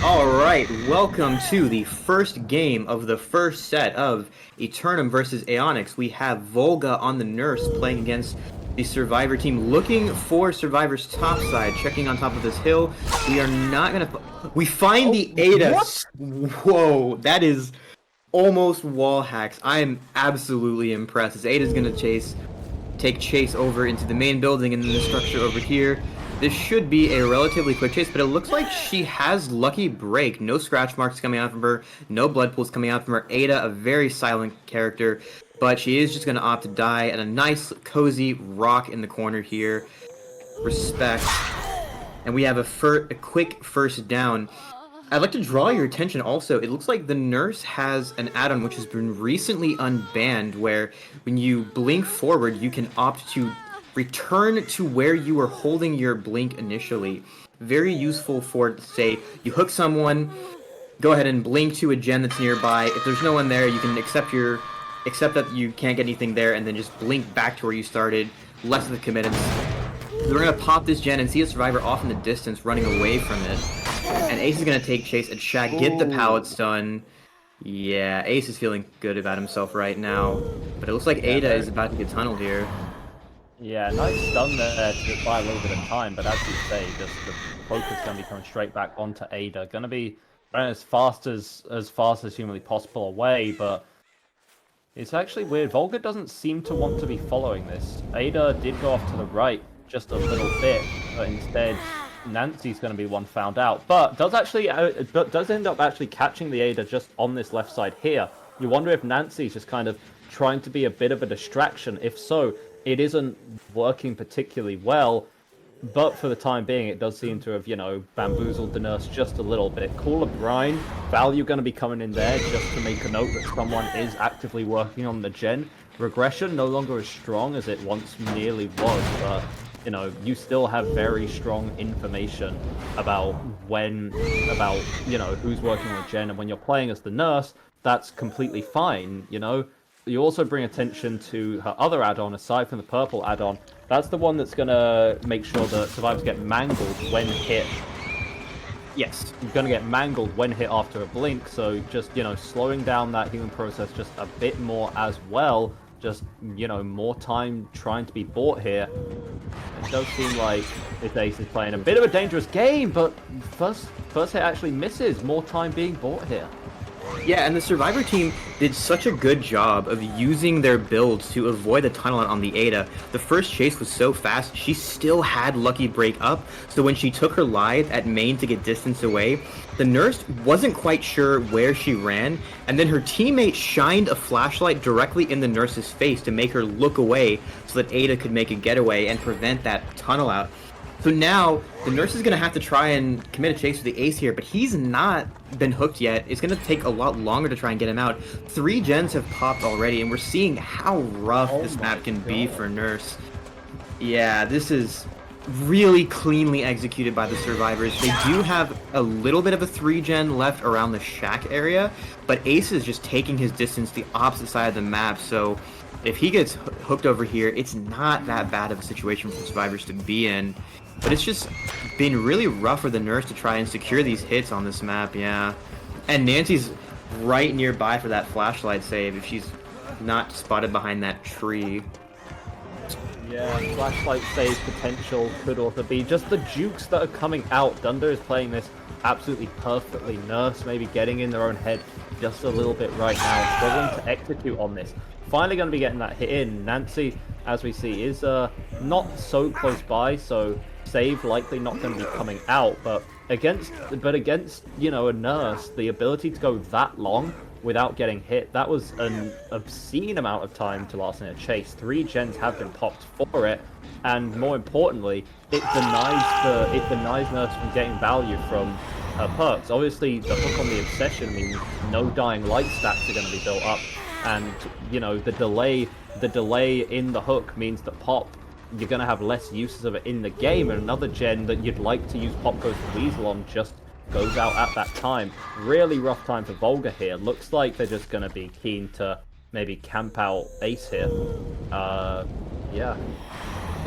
Alright, welcome to the first game of the first set of Aeternum versus Eonix. We have Volga on the Nurse playing against the Survivor team, looking for Survivor's top side, checking on top of this hill. We are not gonna... We find the Ada... What? Whoa, that is almost wall hacks. I am absolutely impressed. As Ada's gonna take chase over into the main building and then the structure over here. This should be a relatively quick chase, but it looks like she has Lucky Break. No scratch marks coming out from her, no blood pools coming out from her. Ada, a very silent character, but she is just going to opt to die at a nice, cozy rock in the corner here. Respect. And we have a quick first down. I'd like to draw your attention also, it looks like the Nurse has an add-on which has been recently unbanned, where when you blink forward, you can opt to return to where you were holding your blink initially. Very useful for, say, you hook someone, go ahead and blink to a gen that's nearby. If there's no one there, you can accept that you can't get anything there, and then just blink back to where you started. Less of the committance. We're gonna pop this gen and see a Survivor off in the distance running away from it. And Ace is gonna take chase and Shaq, get the pallet stun. Yeah, Ace is feeling good about himself right now. But it looks like Ada is about to get tunneled here. Yeah, nice stun there to buy a little bit of time, but as you say, just the focus going to be coming straight back onto Ada. Going to be running as fast as humanly possible away, but it's actually weird. Volga doesn't seem to want to be following this. Ada did go off to the right just a little bit, but instead Nancy's going to be one found out. But does end up actually catching the Ada just on this left side here. You wonder if Nancy's just kind of trying to be a bit of a distraction. If so, it isn't working particularly well, but for the time being, it does seem to have, bamboozled the Nurse just a little bit. Cooler brine, value going to be coming in there just to make a note that someone is actively working on the gen. Regression no longer as strong as it once nearly was, but, you still have very strong information about who's working on the gen, and when you're playing as the Nurse, that's completely fine, You also bring attention to her other add-on, aside from the purple add-on. That's the one that's going to make sure that survivors get mangled when hit. Yes, you're going to get mangled when hit after a blink, so just, slowing down that healing process just a bit more as well. Just, more time trying to be bought here. It does seem like this Ace is playing a bit of a dangerous game, but first hit actually misses. More time being bought here. Yeah, and the Survivor team did such a good job of using their builds to avoid the tunnel on the Ada. The first chase was so fast, she still had Lucky Break up, so when she took her Lithe at main to get distance away, the Nurse wasn't quite sure where she ran, and then her teammate shined a flashlight directly in the Nurse's face to make her look away so that Ada could make a getaway and prevent that tunnel out. So now, the Nurse is going to have to try and commit a chase with the Ace here, but he's not been hooked yet. It's going to take a lot longer to try and get him out. 3 gens have popped already, and we're seeing how rough this map can be for Nurse. Yeah, this is really cleanly executed by the Survivors. They do have a little bit of a 3 gen left around the shack area, but Ace is just taking his distance the opposite side of the map, so if he gets hooked over here, it's not that bad of a situation for the Survivors to be in. But it's just been really rough for the Nurse to try and secure these hits on this map, yeah. And Nancy's right nearby for that flashlight save if she's not spotted behind that tree. Yeah, flashlight save potential could also be just the jukes that are coming out. Dunder is playing this absolutely perfectly. Nurse maybe getting in their own head just a little bit right now, struggling to execute on this. Finally going to be getting that hit in. Nancy, as we see, is not so close by, so save likely not going to be coming out. But against a Nurse, the ability to go that long without getting hit, that was an obscene amount of time to last in a chase. 3 gens have been popped for it, and more importantly, it denies Nurse from getting value from her perks. Obviously, the hook on the Obsession means no dying light stacks are going to be built up, and the delay in the hook means that pop, you're going to have less uses of it in the game, and another gen that you'd like to use Pop Goes to Weasel on just goes out at that time. Really rough time for Volga here. Looks like they're just going to be keen to maybe camp out Ace here. Yeah.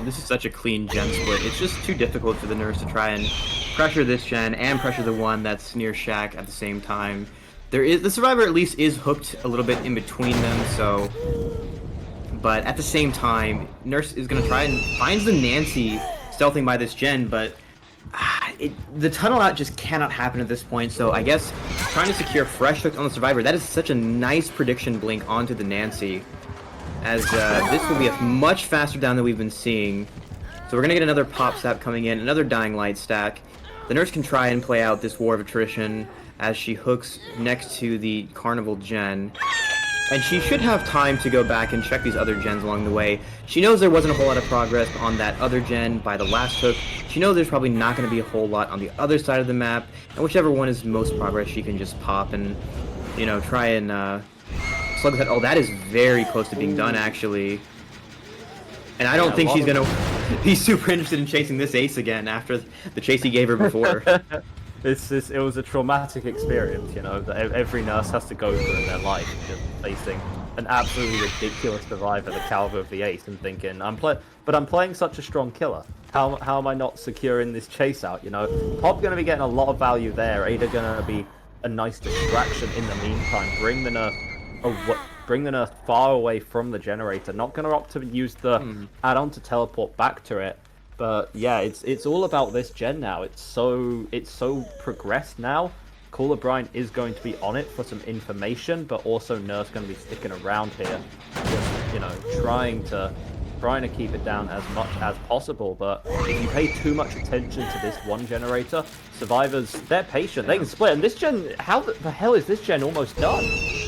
This is such a clean gen split. It's just too difficult for the Nurse to try and pressure this gen and pressure the one that's near Shaq at the same time. The Survivor at least is hooked a little bit in between them, so... But at the same time, Nurse is going to try and finds the Nancy stealthing by this gen, but the tunnel out just cannot happen at this point, so I guess trying to secure fresh hooks on the Survivor, that is such a nice prediction blink onto the Nancy, as this will be a much faster down than we've been seeing. So we're going to get another pop stab coming in, another dying light stack. The Nurse can try and play out this war of attrition as she hooks next to the Carnival gen. And she should have time to go back and check these other gens along the way. She knows there wasn't a whole lot of progress on that other gen by the last hook. She knows there's probably not going to be a whole lot on the other side of the map. And whichever one is most progress, she can just pop and, you know, try and slug that. Oh, that is very close to being done, actually. And I don't think she's going to be super interested in chasing this ace again after the chase he gave her before. It was a traumatic experience, you know, that every nurse has to go through in their life, just facing an absolutely ridiculous survivor the caliber of the ace and thinking, I'm playing such a strong killer. How am I not securing this chase out, you know? Pop going to be getting a lot of value there. Ada going to be a nice distraction in the meantime. Bring the nurse far away from the generator. Not going to opt to use the add-on to teleport back to it. But yeah, it's all about this gen now. It's so progressed now. Call of Brine is going to be on it for some information, but also Nurse going to be sticking around here, just, you know, trying to keep it down as much as possible. But if you pay too much attention to this one generator, survivors, they're patient. They can split. And this gen, how the hell is this gen almost done?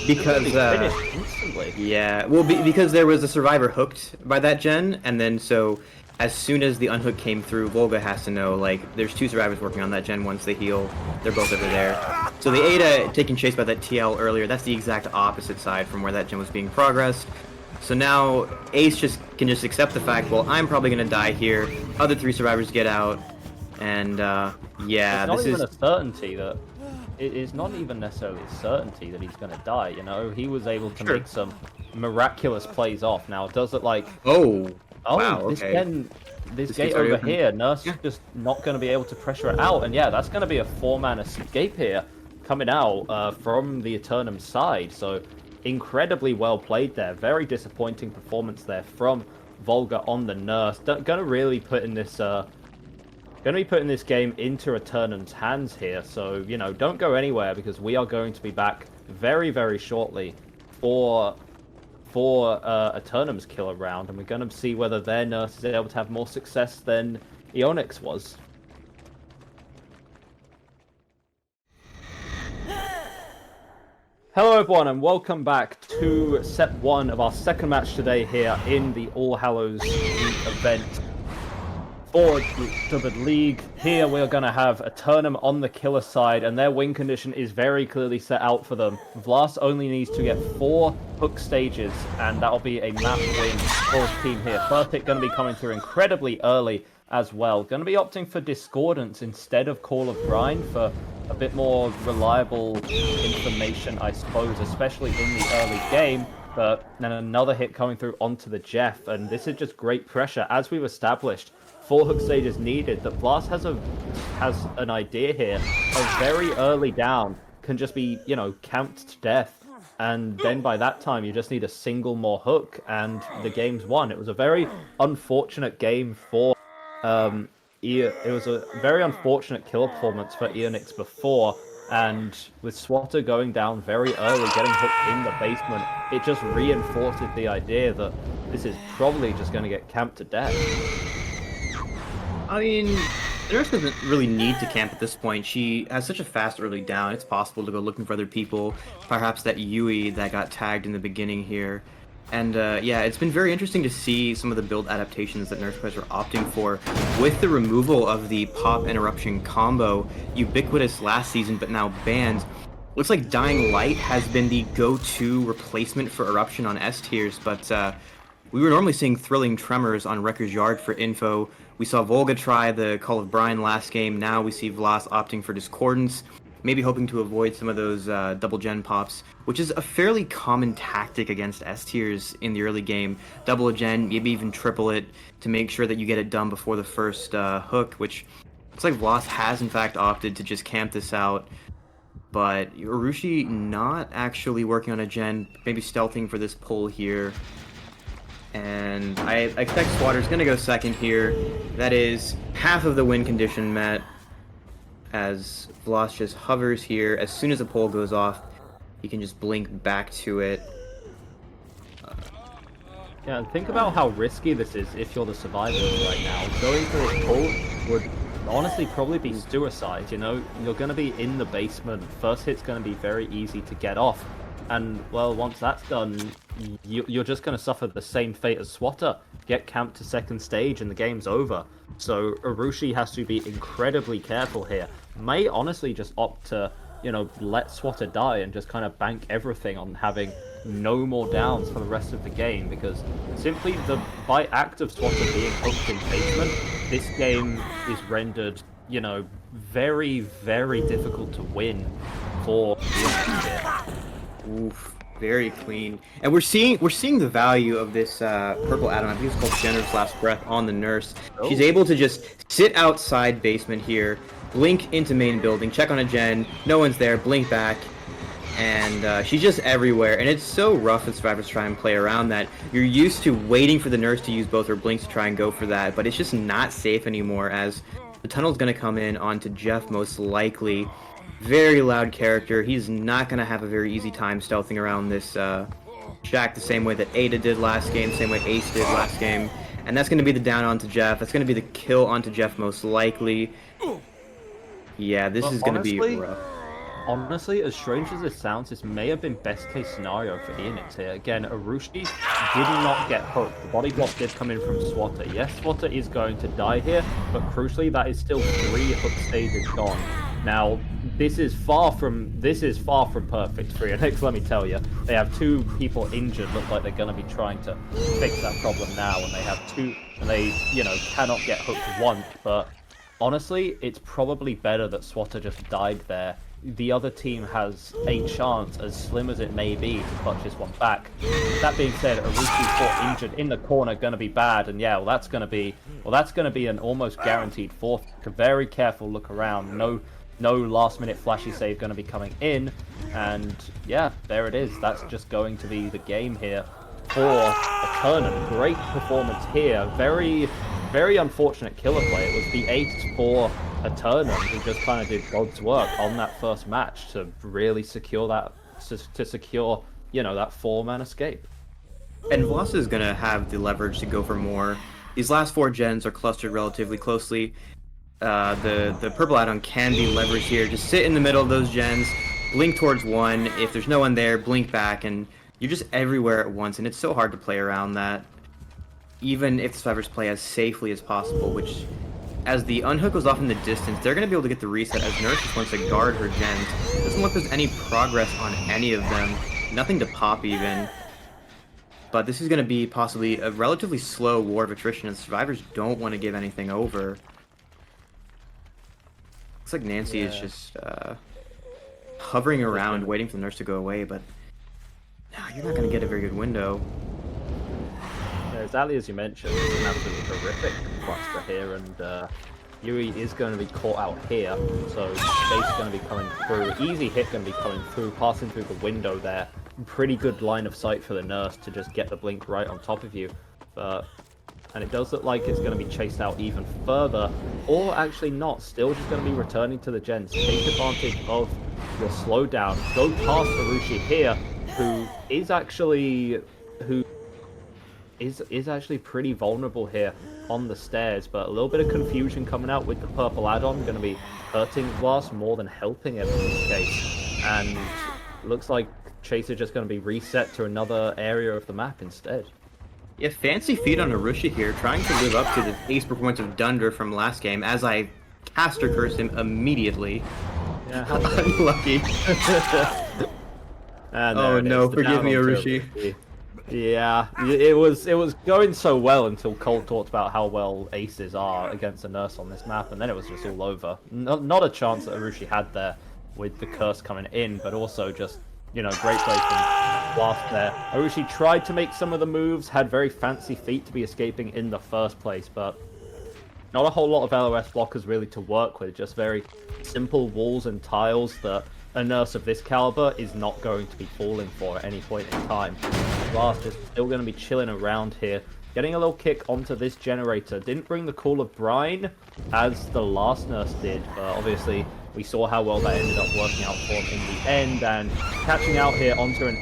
Because finished instantly. Yeah, well, because there was a survivor hooked by that gen, and then so as soon as the unhook came through, Volga has to know, like, there's two survivors working on that gen. Once they heal, they're both over there. So the Ada taking chase by that TL earlier, that's the exact opposite side from where that gen was being progressed. So now Ace can just accept the fact, well, I'm probably going to die here. Other three survivors get out, and yeah, it's not even a certainty that it's not even necessarily a certainty that he's going to die. You know, he was able to make some miraculous plays off. Now, does it like wow, this this gate over here, Nurse just not going to be able to pressure it out, and yeah, that's going to be a 4-man escape here coming out from the Aeternum side. So incredibly well played there. Very disappointing performance there from Volga on the Nurse. Going to really putting this game into Aeternum's hands here. So, you know, don't go anywhere, because we are going to be back very, very shortly for Aeternum's killer round, and we're going to see whether their Nurse is able to have more success than Eonix was. Hello everyone, and welcome back to set 1 of our second match today here in the All Hallows event for DBDLeague. Here we're going to have Aeternum on the killer side, and their win condition is very clearly set out for them. Vlas only needs to get 4 hook stages, and that'll be a map win for his team here. First pick going to be coming through incredibly early as well. Going to be opting for Discordance instead of Call of Brine for a bit more reliable information, I suppose, especially in the early game. But then another hit coming through onto the Jeff, and this is just great pressure. As we've established, 4 hook stages needed. That Vlas has an idea here of very early down can just be, you know, camped to death, and then by that time you just need a single more hook and the game's won. It was a very unfortunate game for it was a very unfortunate killer performance for Eonix before, and with Swatter going down very early, getting hooked in the basement, it just reinforces the idea that this is probably just going to get camped to death. I mean, the Nurse doesn't really need to camp at this point. She has such a fast early down, it's possible to go looking for other people. Perhaps that Yui that got tagged in the beginning here. And yeah, it's been very interesting to see some of the build adaptations that Nurse players are opting for with the removal of the pop interruption combo, ubiquitous last season but now banned. Looks like Dying Light has been the go-to replacement for Eruption on S tiers, but we were normally seeing Thrilling Tremors on Wrecker's Yard for info. We saw Volga try the Call of Brine last game. Now we see Vlas opting for Discordance. maybe hoping to avoid some of those double gen pops, which is a fairly common tactic against S tiers in the early game. Double a gen, maybe even triple it to make sure that you get it done before the first hook, which looks like Vlas has in fact opted to just camp this out. But Urushi not actually working on a gen, maybe stealthing for this pull here. And I expect Swatter's going to go second here. That is half of the win condition met, as Vlas just hovers here. As soon as the pole goes off, he can just blink back to it. Yeah, and think about how risky this is if you're the survivors right now. Going for this pole would honestly probably be suicide, you know? You're going to be in the basement. First hit's going to be very easy to get off. And, well, once that's done, you're just going to suffer the same fate as Swatter. Get camped to second stage and the game's over. So Urushi has to be incredibly careful here. May honestly just opt to, you know, let Swatter die and just kind of bank everything on having no more downs for the rest of the game, because simply by act of Swatter being hooked in basement, this game is rendered, you know, very, very difficult to win for Eonix here. Oof, very clean. And we're seeing the value of this purple addon. I think it's called Generous Last Breath on the Nurse. Oh. She's able to just sit outside basement here, blink into main building, check on a gen, no one's there, blink back, and she's just everywhere. And it's so rough as survivors try and play around that. You're used to waiting for the Nurse to use both her blinks to try and go for that, but it's just not safe anymore, as the tunnel's going to come in onto Jeff most likely. Very loud character. He's not going to have a very easy time stealthing around this shack the same way that Ada did last game, same way Ace did last game. And that's going to be the down onto Jeff. That's going to be the kill onto Jeff most likely. Yeah, this is going to be rough. Honestly, as strange as this sounds, this may have been best case scenario for Eonix here. Again, Urushi did not get hooked. The body block did come in from Swatter. Yes, Swatter is going to die here, but crucially, that is still 3 hook stages gone. Now, this is far from perfect for Eonix, let me tell you. They have 2 people injured, look like they're going to be trying to fix that problem now, and they have 2, and they, you know, cannot get hooked once, but honestly, it's probably better that Swatter just died there. The other team has a chance, as slim as it may be, to clutch this one back. That being said, Urushi fought injured in the corner, going to be bad, and yeah, that's going to be an almost guaranteed fourth. A very careful look around. No last-minute flashy save going to be coming in, and yeah, there it is. That's just going to be the game here for Aeternum. Great performance here. Very, very unfortunate killer play. It was the ace for Aeternum who just kind of did God's work on that first match to really secure that, to secure, you know, that 4-man escape. And Vlas is going to have the leverage to go for more. These last 4 gens are clustered relatively closely. The purple addon can be leveraged here. Just sit in the middle of those gens, blink towards one. If there's no one there, blink back, and you're just everywhere at once. And it's so hard to play around that, even if the survivors play as safely as possible, which, as the unhook goes off in the distance, they're going to be able to get the reset, as Nurse just wants to guard her gens. Doesn't look like there's any progress on any of them. Nothing to pop even. But this is going to be possibly a relatively slow war of attrition, and survivors don't want to give anything over. Looks like Nancy is just hovering around, waiting for the Nurse to go away, but no, you're not going to get a very good window. Yeah, exactly as you mentioned, it's an absolutely horrific cluster here, and Yui is going to be caught out here, so Chase is going to be coming through. Easy hit going to be coming through, passing through the window there. Pretty good line of sight for the Nurse to just get the blink right on top of you, and it does look like it's going to be chased out even further, or actually not. Still just going to be returning to the gens. Take advantage of your slowdown. Go past Urushi here, who is actually pretty vulnerable here on the stairs, but a little bit of confusion coming out with the purple add-on, going to be hurting Vlas more than helping him in this case. And looks like Chase is just going to be reset to another area of the map instead. Yeah, fancy feet on Urushi here, trying to live up to the ace performance of Dunder from last game, as I caster cursed him immediately. Yeah, how unlucky. Oh no, forgive me, Urushi. Yeah, it was going so well until Cole talked about how well aces are against a Nurse on this map, and then it was just all over. Not a chance that Urushi had there. with the curse coming in, but also just, you know, great play from Blast there. Oshi tried to make some of the moves, had very fancy feet to be escaping in the first place, but not a whole lot of LOS blockers really to work with, just very simple walls and tiles that a nurse of this caliber is not going to be falling for at any point in time. Blast is still going to be chilling around here, getting a little kick onto this generator. Didn't bring the Call of Brine as the last nurse did, but obviously we saw how well that ended up working out for him in the end, and catching out here onto an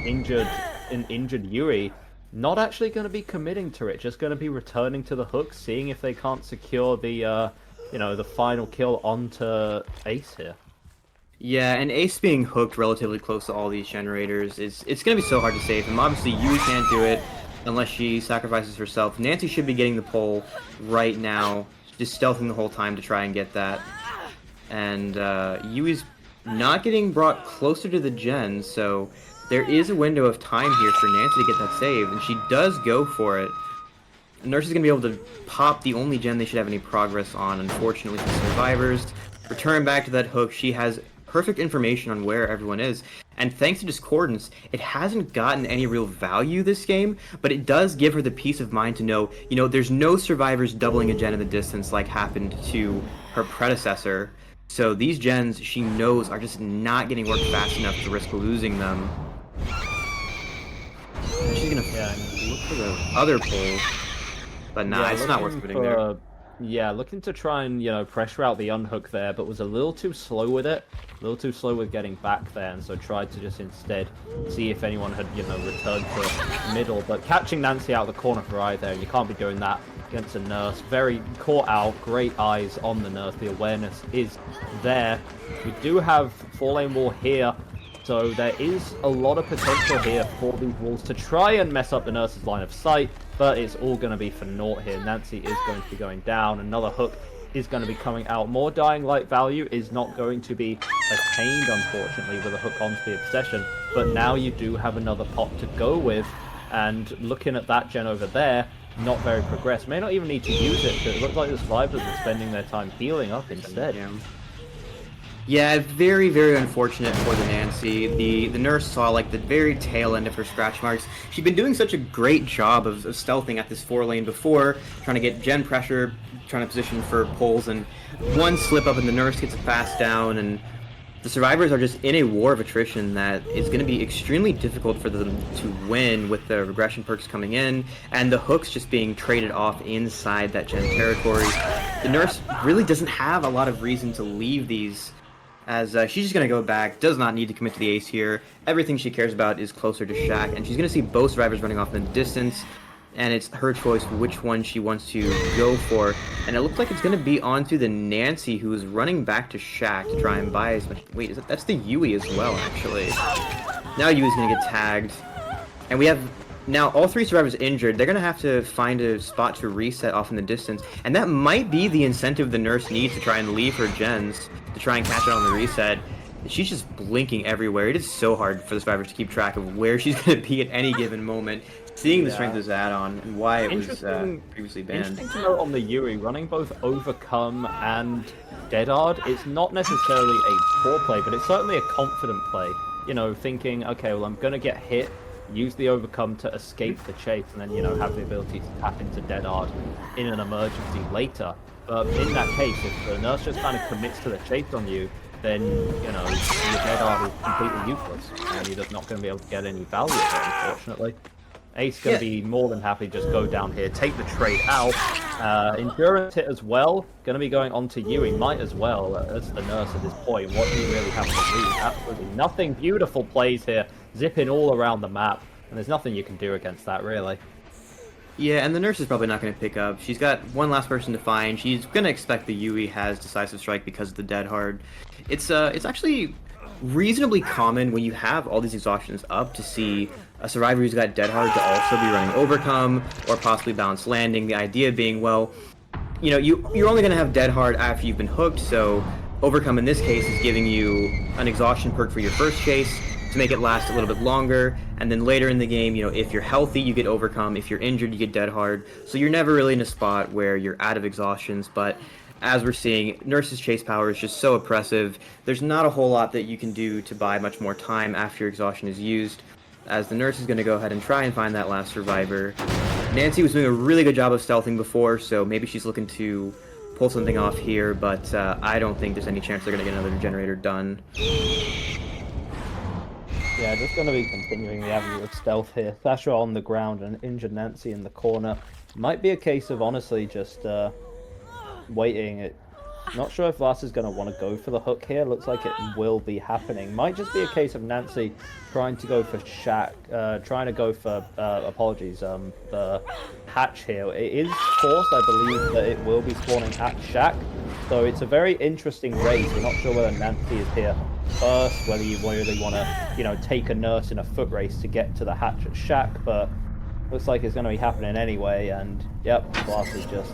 injured Yuri. Not actually going to be committing to it, just going to be returning to the hook, seeing if they can't secure the, you know, the final kill onto Ace here. Yeah, and Ace being hooked relatively close to all these generators it's going to be so hard to save him. Obviously, Yui can't do it unless she sacrifices herself. Nancy should be getting the pull right now, just stealthing the whole time to try and get that. And Yui's not getting brought closer to the gen, so there is a window of time here for Nancy to get that save, and she does go for it. Nurse is going to be able to pop the only gen they should have any progress on, unfortunately, for survivors. Return back to that hook. She has perfect information on where everyone is, and thanks to Discordance, it hasn't gotten any real value this game, but it does give her the peace of mind to know, you know, there's no survivors doubling a gen in the distance like happened to her predecessor. So these gens, she knows, are just not getting worked fast enough to risk losing them. And she's gonna look for the other pull, but nah, it's not worth putting there. Yeah, looking to try and, you know, pressure out the unhook there, but was a little too slow with it. A little too slow with getting back there, and so tried to just instead see if anyone had, you know, returned to middle. But catching Nancy out of the corner for eye there, and you can't be doing that against a nurse. Very caught out, great eyes on the nurse. The awareness is there. We do have 4-lane wall here, so there is a lot of potential here for these walls to try and mess up the nurse's line of sight, but it's all going to be for naught here. Nancy is going to be going down. Another hook is going to be coming out. More dying light value is not going to be attained, unfortunately, with a hook onto the obsession, but now you do have another pop to go with, and looking at that gen over there, not very progressed. May not even need to use it, because it looks like the survivors are spending their time healing up instead. Yeah, very, very unfortunate for the Nancy. The nurse saw like the very tail end of her scratch marks. She'd been doing such a great job of stealthing at this 4-lane before, trying to get gen pressure, trying to position for pulls, and one slip up and the nurse gets a fast down, and the survivors are just in a war of attrition that is going to be extremely difficult for them to win with the regression perks coming in, and the hooks just being traded off inside that gen territory. The nurse really doesn't have a lot of reason to leave these, as she's just going to go back, does not need to commit to the ace here. Everything she cares about is closer to Shaq, and she's going to see both survivors running off in the distance, and it's her choice which one she wants to go for. And it looks like it's going to be onto the Nancy, who is running back to Shaq to try and buy as much. Wait, that's the Yui as well, actually. Now Yui's going to get tagged, and we have now all three survivors injured. They're going to have to find a spot to reset off in the distance, and that might be the incentive the nurse needs to try and leave her gens to try and catch it on the reset. She's just blinking everywhere. It is so hard for the survivors to keep track of where she's going to be at any given moment, seeing the strength of this add-on and why it was previously banned. Interesting to note on the Yuri, running both Overcome and Deadard, it's not necessarily a poor play, but it's certainly a confident play. You know, thinking, okay, well, I'm going to get hit, use the Overcome to escape the chase, and then, you know, have the ability to tap into Deadard in an emergency later. But in that case, if the nurse just kind of commits to the chase on you, then, you know, your Deadard is completely useless, and you're just not going to be able to get any value of it, unfortunately. Ace going to be more than happy to just go down here, take the trade out. Endurance hit as well, going to be going on to Yui, might as well, as the nurse at this point. What do you really have to lose? Absolutely nothing. Beautiful plays here, zipping all around the map, and there's nothing you can do against that, really. Yeah, and the nurse is probably not going to pick up. She's got one last person to find. She's going to expect the Yui has Decisive Strike because of the Dead Hard. It's actually reasonably common when you have all these exhaustions up to see a survivor who's got Dead Hard to also be running Overcome or possibly Balanced Landing. The idea being, well, you know, you're only going to have Dead Hard after you've been hooked, so Overcome in this case is giving you an exhaustion perk for your first chase to make it last a little bit longer, and then later in the game, you know, if you're healthy, you get Overcome, if you're injured, you get Dead Hard, so you're never really in a spot where you're out of exhaustions. But as we're seeing, Nurse's chase power is just so oppressive. There's not a whole lot that you can do to buy much more time after exhaustion is used, as the Nurse is going to go ahead and try and find that last survivor. Nancy was doing a really good job of stealthing before, so maybe she's looking to pull something off here, but I don't think there's any chance they're going to get another generator done. Yeah, just going to be continuing the avenue of stealth here. Sasha on the ground and injured Nancy in the corner. Might be a case of honestly just waiting. Not sure if Lars is going to want to go for the hook here. Looks like it will be happening. Might just be a case of Nancy trying to go for trying to go for, the hatch here. It is forced, I believe, that it will be spawning at Shack. So it's a very interesting race. We're not sure whether Nancy is here first, whether you really want to, take a Nurse in a foot race to get to the hatch at Shack, but looks like it's going to be happening anyway, and yep, Lars is just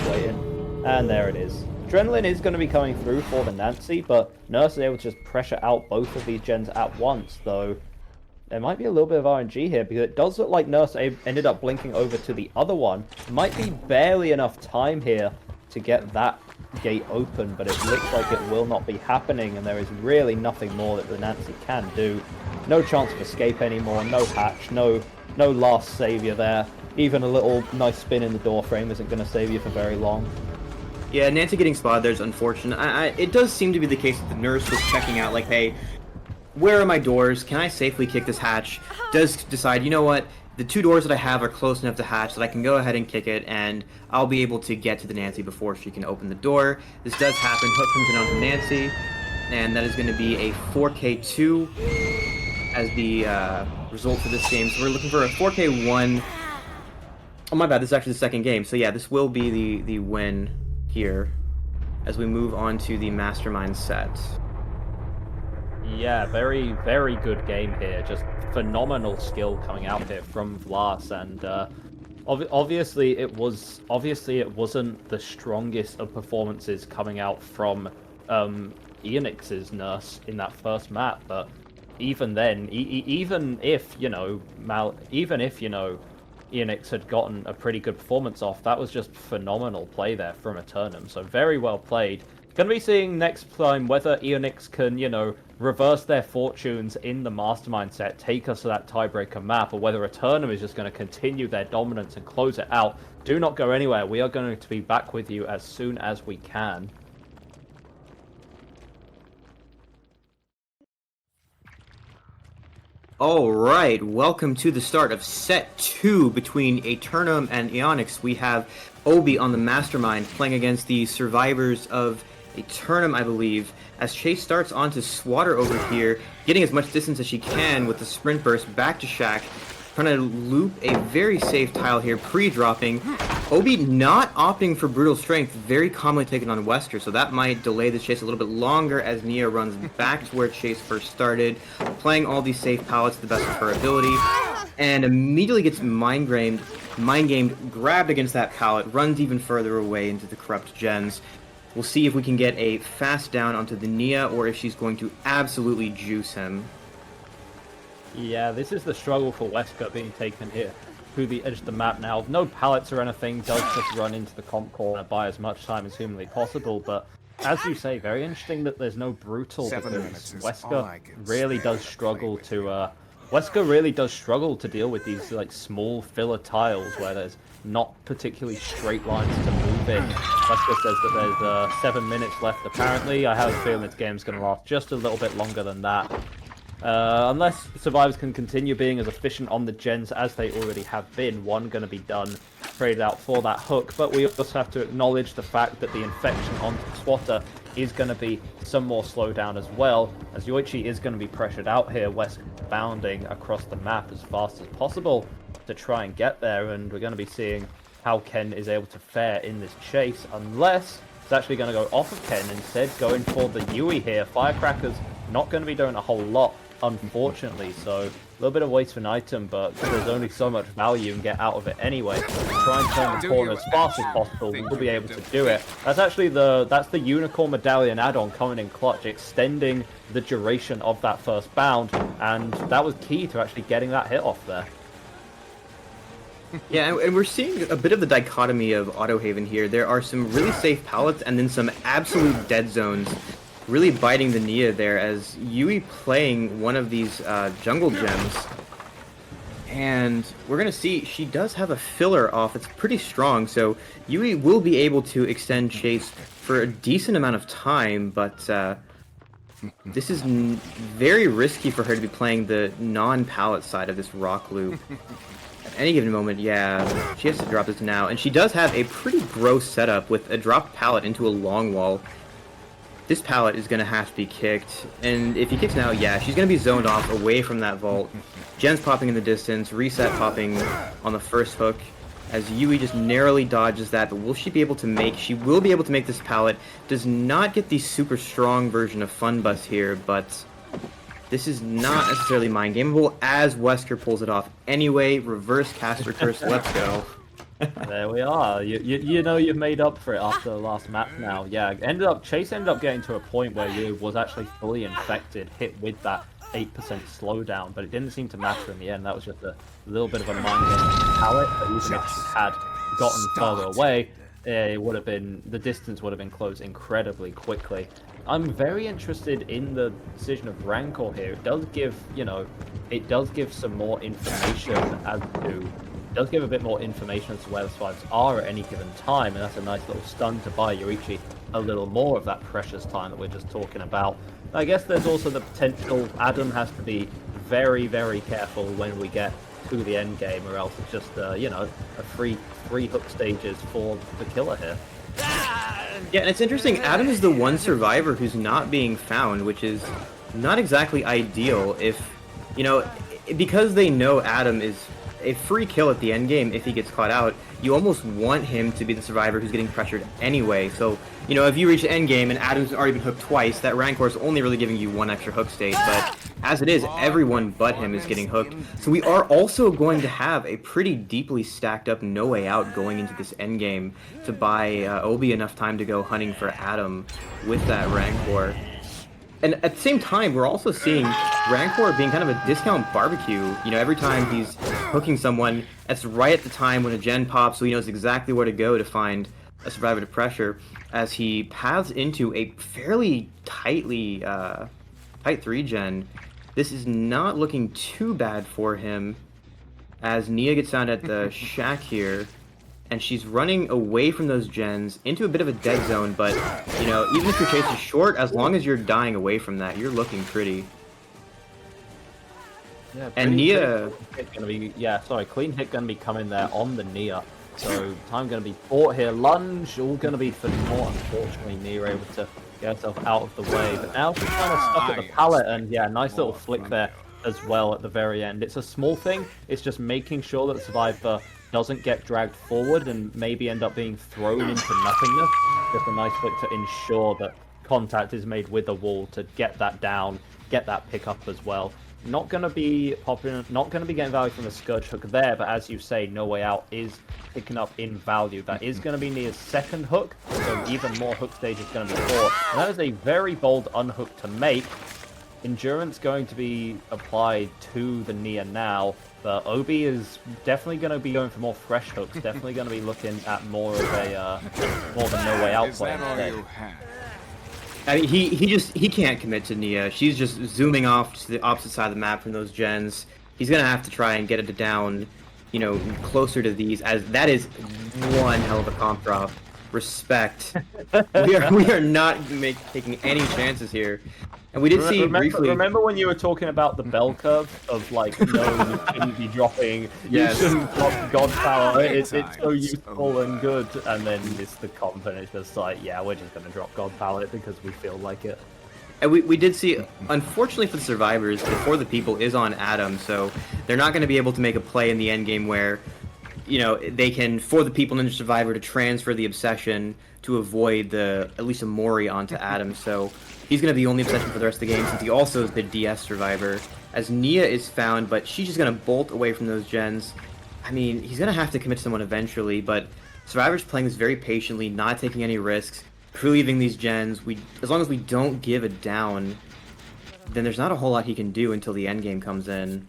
waiting. And there it is. Adrenaline is going to be coming through for the Nancy, but Nurse is able to just pressure out both of these gens at once, though there might be a little bit of RNG here, because it does look like Nurse ended up blinking over to the other one. Might be barely enough time here to get that gate open, but it looks like it will not be happening, and there is really nothing more that the Nancy can do. No chance of escape anymore, no hatch, no last savior there. Even a little nice spin in the door frame isn't going to save you for very long. Yeah, Nancy getting spotted there is unfortunate. It does seem to be the case that the Nurse was checking out, like, hey, where are my doors? Can I safely kick this hatch? Does decide, you know what? The two doors that I have are close enough to hatch that I can go ahead and kick it, and I'll be able to get to the Nancy before she can open the door. This does happen. Hook comes in on the Nancy, and that is going to be a 4K2 as the result for this game. So we're looking for a 4K1. Oh my bad, this is actually the second game. So yeah, this will be the win here as we move on to the Mastermind set. Yeah, very, very good game here. Just phenomenal skill coming out here from Vlas, and obviously it wasn't the strongest of performances coming out from Eonix's Nurse in that first map, but even then, even if Eonix had gotten a pretty good performance off, that was just phenomenal play there from Aeternum. So very well played. Going to be seeing next time whether Eonix can, reverse their fortunes in the Mastermind set, take us to that tiebreaker map, or whether Aeternum is just going to continue their dominance and close it out. Do not go anywhere. We are going to be back with you as soon as we can. Alright, welcome to the start of set 2 between Aeternum and Eonix. We have Obi on the Mastermind playing against the survivors of Aeternum, I believe, as Chase starts onto Swatter over here, getting as much distance as she can with the sprint burst back to Shack, trying to loop a very safe tile here, pre-dropping. Obi not opting for Brutal Strength, very commonly taken on Wesker, so that might delay the chase a little bit longer as Nia runs back to where Chase first started, playing all these safe pallets to the best of her ability, and immediately gets mind-gamed, grabbed against that pallet, runs even further away into the corrupt gens. We'll see if we can get a fast down onto the Nia, or if she's going to absolutely juice him. Yeah, this is the struggle for Wesker being taken here through the edge of the map now. No pallets or anything, does just run into the comp corner, buy as much time as humanly possible, but as you say, very interesting that there's no brutal, because Wesker really does struggle to deal with these small filler tiles where there's not particularly straight lines to move in. Wesker says that there's 7 minutes left apparently. I have a feeling this game's going to last just a little bit longer than that. Unless survivors can continue being as efficient on the gens as they already have been, one going to be done, traded out for that hook. But we also have to acknowledge the fact that the infection on Swatter is going to be some more slowdown as well, as Yoichi is going to be pressured out here, West bounding across the map as fast as possible to try and get there, and we're going to be seeing how Ken is able to fare in this chase, unless it's actually going to go off of Ken, instead going for the Yui here. Firecracker's not going to be doing a whole lot, unfortunately, so a little bit of waste for an item, but there's only so much value you can get out of it anyway. Try and turn the corner as fast as possible, we'll be able to do it. That's actually the Unicorn Medallion add-on coming in clutch, extending the duration of that first bound, and that was key to actually getting that hit off there. Yeah, and we're seeing a bit of the dichotomy of Autohaven here. There are some really safe pallets and then some absolute dead zones, really biting the Nia there as Yui playing one of these jungle gems. And we're going to see she does have a filler off that's pretty strong, so Yui will be able to extend chase for a decent amount of time, but this is very risky for her to be playing the non-pallet side of this rock loop. At any given moment, yeah, she has to drop this now, and she does have a pretty gross setup with a dropped pallet into a long wall. This pallet is going to have to be kicked, and if he kicks now, yeah, she's going to be zoned off away from that vault. Gen's popping in the distance, reset popping on the first hook, as Yui just narrowly dodges that, but will she be able to make, she will be able to make this pallet. Does not get the super strong version of Fun Bus here, but this is not necessarily mind gameable as Wesker pulls it off anyway. Reverse caster curse, let's go. There we are. You know you've made up for it after the last map now. Yeah, Chase ended up getting to a point where you was actually fully infected, hit with that 8% slowdown, but it didn't seem to matter in the end. That was just a little bit of a mind game pallet, but even if she had gotten further away, it would have been, the distance would have been closed incredibly quickly. I'm very interested in the decision of Rancor here. It does give, you know, it does give some more information as to, it does give a bit more information as to where the survivors are at any given time, and that's a nice little stun to buy Yorichi a little more of that precious time that we're just talking about. I guess there's also the potential Addon has to be very, very careful when we get to the end game, or else it's just, you know, a three hook stages for the killer here. Yeah, and it's interesting, Addon is the one survivor who's not being found, which is not exactly ideal if, you know, because they know Addon is a free kill at the end game if he gets caught out. You almost want him to be the survivor who's getting pressured anyway. So, you know, if you reach the end game and Adam's already been hooked twice, that Rancor is only really giving you one extra hook stage. But as it is, everyone but him is getting hooked. So we are also going to have a pretty deeply stacked up no way out going into this end game to buy Obi enough time to go hunting for Adam with that Rancor. And at the same time, we're also seeing Rancor being kind of a discount barbecue. You know, every time he's hooking someone, that's right at the time when a gen pops, so he knows exactly where to go to find a survivor to pressure, as he paths into a fairly tightly, tight 3 gen. This is not looking too bad for him, as Nia gets found at the shack here. And she's running away from those gens into a bit of a dead zone, but, you know, even if your chase is short, as long as you're dying away from that, you're looking pretty. Yeah, and Nia... clean hit gonna be coming there on the Nia. So, time gonna be fought here. Lunge, all gonna be for more. Unfortunately, Nia able to get herself out of the way. But now she's kind of stuck at the pallet, and yeah, nice little flick there as well at the very end. It's a small thing, it's just making sure that the survivor doesn't get dragged forward and maybe end up being thrown into nothingness. Just a nice flick to ensure that contact is made with the wall to get that down, get that pick up as well. Not going to be popping, not going to be getting value from the Scourge hook there, but as you say, No Way Out is picking up in value. That is going to be Nia's second hook, so even more hook stage is going to be fought. And that is a very bold unhook to make. Endurance going to be applied to the Nia now, but Obi is definitely going to be going for more fresh hooks. Definitely going to be looking at more of a No Way Out play instead. I mean, he can't commit to Nia. She's just zooming off to the opposite side of the map from those gens. He's gonna have to try and get it down, you know, closer to these, as that is one hell of a comp drop. Respect. we are not taking any chances here. And we did see briefly... Remember when you were talking about the bell curve of, like, no, you shouldn't be dropping, yes. You shouldn't drop God Power, it's so useful and good, and then it's the comp, and it's just like, yeah, we're just going to drop God Power because we feel like it. And we did see, unfortunately for the survivors, before the people is on Adam, so they're not going to be able to make a play in the end game where, you know, they can, for the people Ninja Survivor, to transfer the obsession to avoid the, at least a Mori onto Adam, so he's going to be only obsession for the rest of the game, since he also is the DS survivor, as Nia is found, but she's just going to bolt away from those gens. I mean, he's going to have to commit to someone eventually, but Survivor's playing this very patiently, not taking any risks, leaving these gens. As long as we don't give it down, then there's not a whole lot he can do until the end game comes in.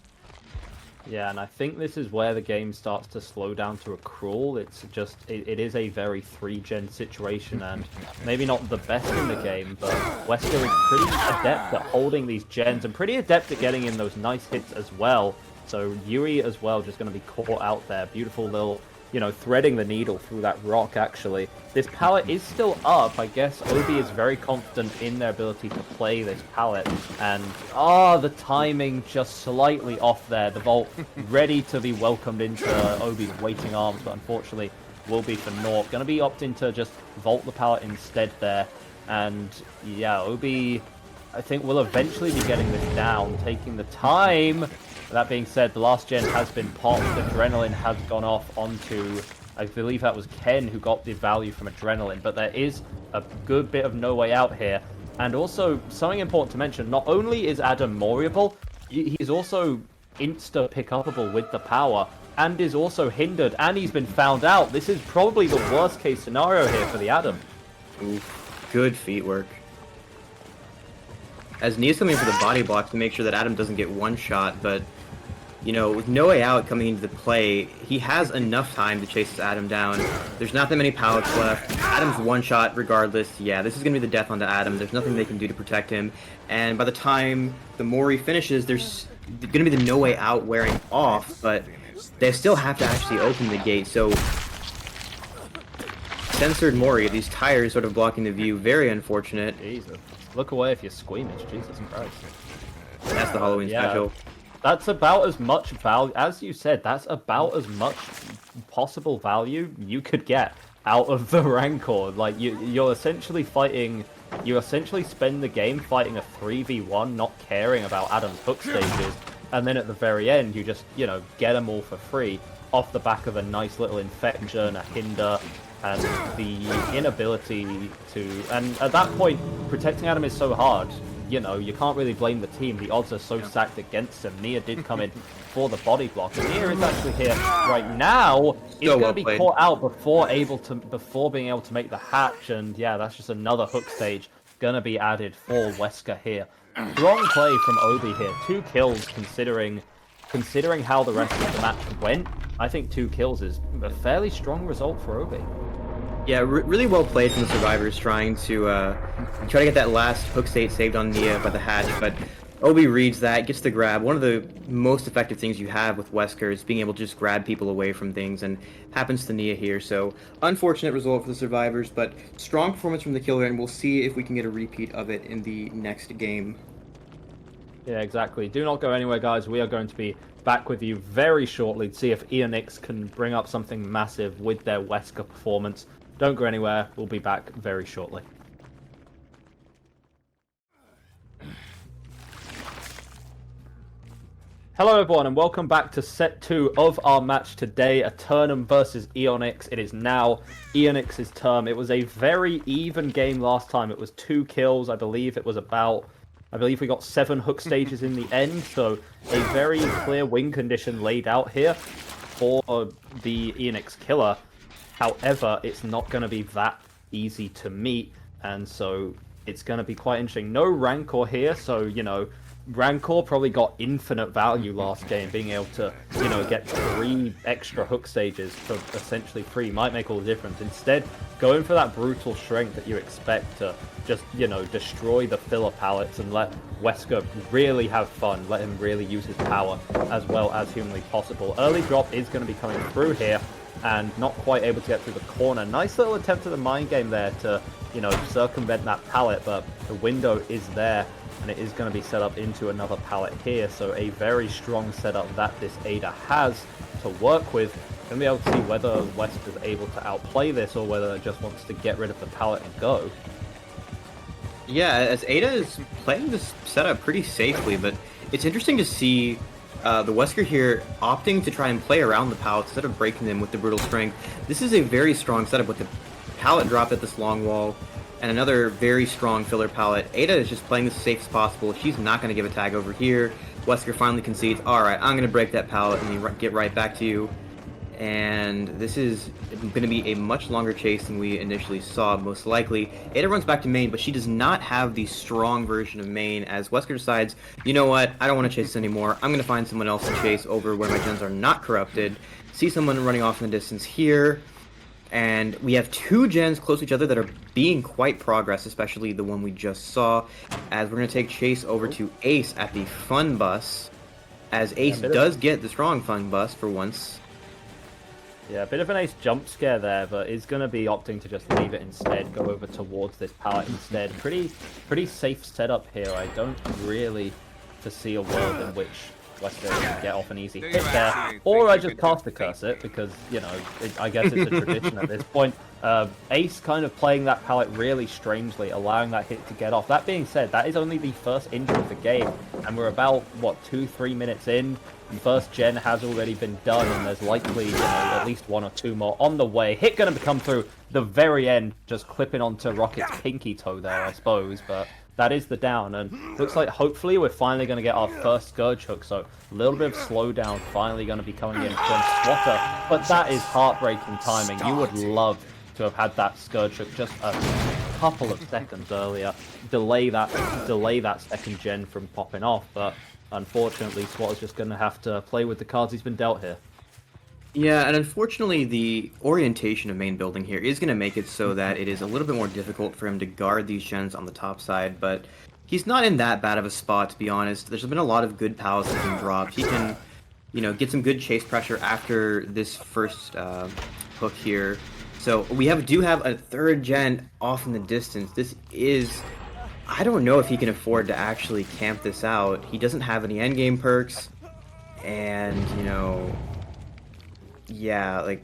Yeah, and I think this is where the game starts to slow down to a crawl. It's just, it is a very 3-gen situation, and maybe not the best in the game, but Wesker is pretty adept at holding these gens, and pretty adept at getting in those nice hits as well. So Yuri as well, just going to be caught out there. Beautiful little, you know, threading the needle through that rock, actually. This pallet is still up. I guess Obi is very confident in their ability to play this pallet. And, the timing just slightly off there. The vault ready to be welcomed into Obi's waiting arms, but unfortunately will be for naught. Going to be opting to just vault the pallet instead there. And, yeah, Obi, I think, will eventually be getting this down, taking the time. That being said, the last gen has been popped. Adrenaline has gone off onto, I believe that was Ken who got the value from Adrenaline. But there is a good bit of no way out here. And also, something important to mention, not only is Addon Moriable, he's also insta-pick-upable with the power. And is also hindered, and he's been found out. This is probably the worst case scenario here for the Addon. Ooh, good feet work. As Nia's coming for the body block to make sure that Addon doesn't get one shot, but you know, with no way out coming into the play, he has enough time to chase his Addon down. There's not that many pallets left. Adam's one shot regardless. Yeah, this is going to be the death onto Addon. There's nothing they can do to protect him. And by the time the Mori finishes, there's going to be the no way out wearing off, but they still have to actually open the gate. So, censored Mori, these tires sort of blocking the view. Very unfortunate. Jesus. Look away if you're squeamish. Jesus Christ. That's the Halloween special. That's about as much value, as you said, that's about as much possible value you could get out of the Rancor. Like, you're essentially fighting, you essentially spend the game fighting a 3v1, not caring about Addon's hook stages, and then at the very end, you just, you know, get them all for free off the back of a nice little infection, a hinder, and the inability to, and at that point, protecting Addon is so hard. You know, you can't really blame the team. The odds are so stacked against him. Nia did come in for the body block. And Nia is actually here right now. He's going to be caught out before being able to make the hatch. And yeah, that's just another hook stage going to be added for Wesker here. Strong play from Obi here. 2 kills considering how the rest of the match went. I think 2 kills is a fairly strong result for Obi. Yeah, really well played from the survivors, trying to get that last hook state saved on Nia by the hatch, but Obi reads that, gets the grab. One of the most effective things you have with Wesker is being able to just grab people away from things, and happens to Nia here. So unfortunate result for the survivors, but strong performance from the killer, and we'll see if we can get a repeat of it in the next game. Yeah, exactly. Do not go anywhere, guys. We are going to be back with you very shortly to see if Eonix can bring up something massive with their Wesker performance. Don't go anywhere. We'll be back very shortly. Hello everyone and welcome back to set 2 of our match today, Aeternum versus Eonix. It is now Eonix's turn. It was a very even game last time. It was 2 kills. I believe we got 7 hook stages in the end, so a very clear win condition laid out here for the Eonix killer. However, it's not going to be that easy to meet, and so it's going to be quite interesting. No Rancor here, so, you know, Rancor probably got infinite value last game, being able to, you know, get 3 extra hook stages for essentially free might make all the difference. Instead, going for that brutal strength that you expect to just, you know, destroy the filler pallets and let Wesker really have fun, let him really use his power as well as humanly possible. Early drop is going to be coming through here, and not quite able to get through the corner. Nice little attempt at the mind game there to, you know, circumvent that pallet, but the window is there, and it is going to be set up into another pallet here, so a very strong setup that this Ada has to work with. Going to be able to see whether West is able to outplay this, or whether it just wants to get rid of the pallet and go. Yeah, as Ada is playing this setup pretty safely, but it's interesting to see the Wesker here opting to try and play around the pallets instead of breaking them with the brutal strength. This is a very strong setup with the pallet drop at this long wall and another very strong filler pallet. Ada is just playing this as safe as possible. She's not going to give a tag over here. Wesker finally concedes, alright, I'm going to break that pallet and get right back to you. and this is going to be a much longer chase than we initially saw, most likely. Ada runs back to main, but she does not have the strong version of main, as Wesker decides, you know what, I don't want to chase this anymore. I'm going to find someone else to chase over where my gens are not corrupted. See someone running off in the distance here, and we have two gens close to each other that are being quite progress, especially the one we just saw, as we're going to take chase over to Ace at the fun bus, as Ace does get the strong fun bus for once. Yeah, a bit of an Ace jump scare there, but is going to be opting to just leave it instead, go over towards this pallet instead. Pretty safe setup here. I don't really foresee a world in which Wesker can get off an easy hit there, or I just cast the curse it, because, you know, I guess it's a tradition at this point. Ace kind of playing that pallet really strangely, allowing that hit to get off. That being said, that is only the first injury of the game, and we're about, what, 2-3 minutes in. The first gen has already been done, and there's likely, you know, at least 1 or 2 more on the way. Hit going to come through the very end, just clipping onto Rocket's pinky toe there, I suppose, but that is the down, and looks like hopefully we're finally going to get our first Scourge hook, so a little bit of slowdown finally going to be coming in from Swatter, but that is heartbreaking timing. You would love to have had that Scourge hook just a couple of seconds earlier, delay that second gen from popping off, but unfortunately Swatter's just going to have to play with the cards he's been dealt here. Yeah, and unfortunately the orientation of main building here is going to make it so that it is a little bit more difficult for him to guard these gens on the top side, but he's not in that bad of a spot, to be honest. There's been a lot of good pals that have been dropped. He can, you know, get some good chase pressure after this first hook here. So we do have a third gen off in the distance. This is, I don't know if he can afford to actually camp this out. He doesn't have any endgame perks, and, you know, yeah, like,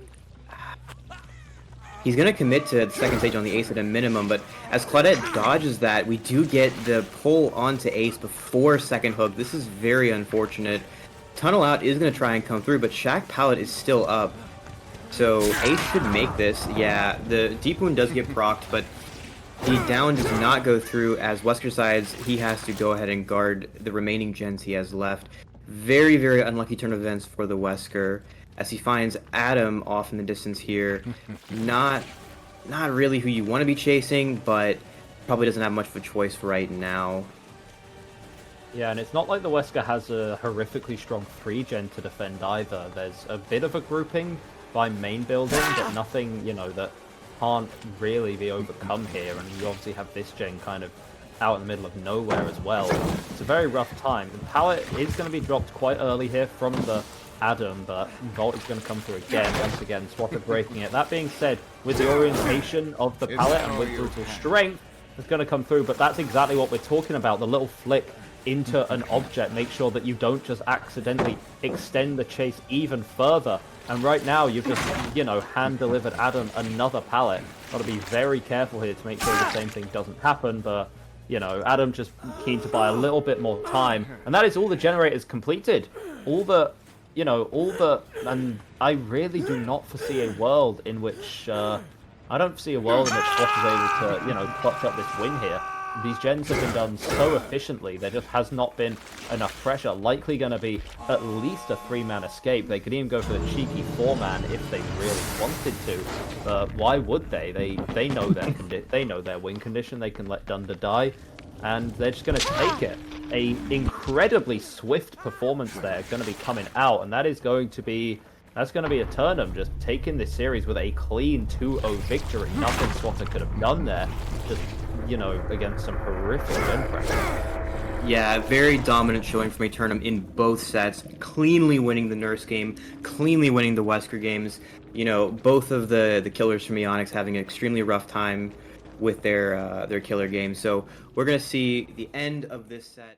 he's going to commit to the second stage on the Ace at a minimum, but as Claudette dodges that, we do get the pull onto Ace before second hook. This is very unfortunate. Tunnel Out is going to try and come through, but Shack Pallet is still up. So Ace should make this. Yeah, the Deep Wound does get procced, but the down does not go through, as Wesker decides he has to go ahead and guard the remaining gens he has left. Very, very unlucky turn of events for the Wesker, as he finds Addon off in the distance here. Not really who you want to be chasing, but probably doesn't have much of a choice right now. Yeah, and it's not like the Wesker has a horrifically strong 3-gen to defend either. There's a bit of a grouping by main building, but nothing, you know, that can't really be overcome here, and you obviously have this gen kind of out in the middle of nowhere as well. It's a very rough time. The pallet is going to be dropped quite early here from the Addon, but Volt is going to come through again, once again, Swatter breaking it. That being said, with the orientation of the pallet and with Brutal Strength, it's going to come through, but that's exactly what we're talking about. The little flick into an object, make sure that you don't just accidentally extend the chase even further. And right now, you've just, you know, hand-delivered Addon another pallet. Got to be very careful here to make sure the same thing doesn't happen, but, you know, Addon just keen to buy a little bit more time. And that is all the generators completed. And I really do not foresee a world in which, Swat is able to, you know, clutch up this win here. These gens have been done so efficiently, there just has not been enough pressure. Likely going to be at least a 3-man escape. They could even go for the cheeky 4-man if they really wanted to. But why would they? They know their win condition. They can let Dunder die, and they're just going to take it. A incredibly swift performance there going to be coming out, and that's going to be Aeternum just taking this series with a clean 2-0 victory. Nothing Swatter could have done there, just, you know, against some horrific gen pressure. Yeah, very dominant showing from Aeternum in both sets, cleanly winning the Nurse game, cleanly winning the Wesker games. You know, both of the killers from Eonix having an extremely rough time with their killer games. So we're going to see the end of this set.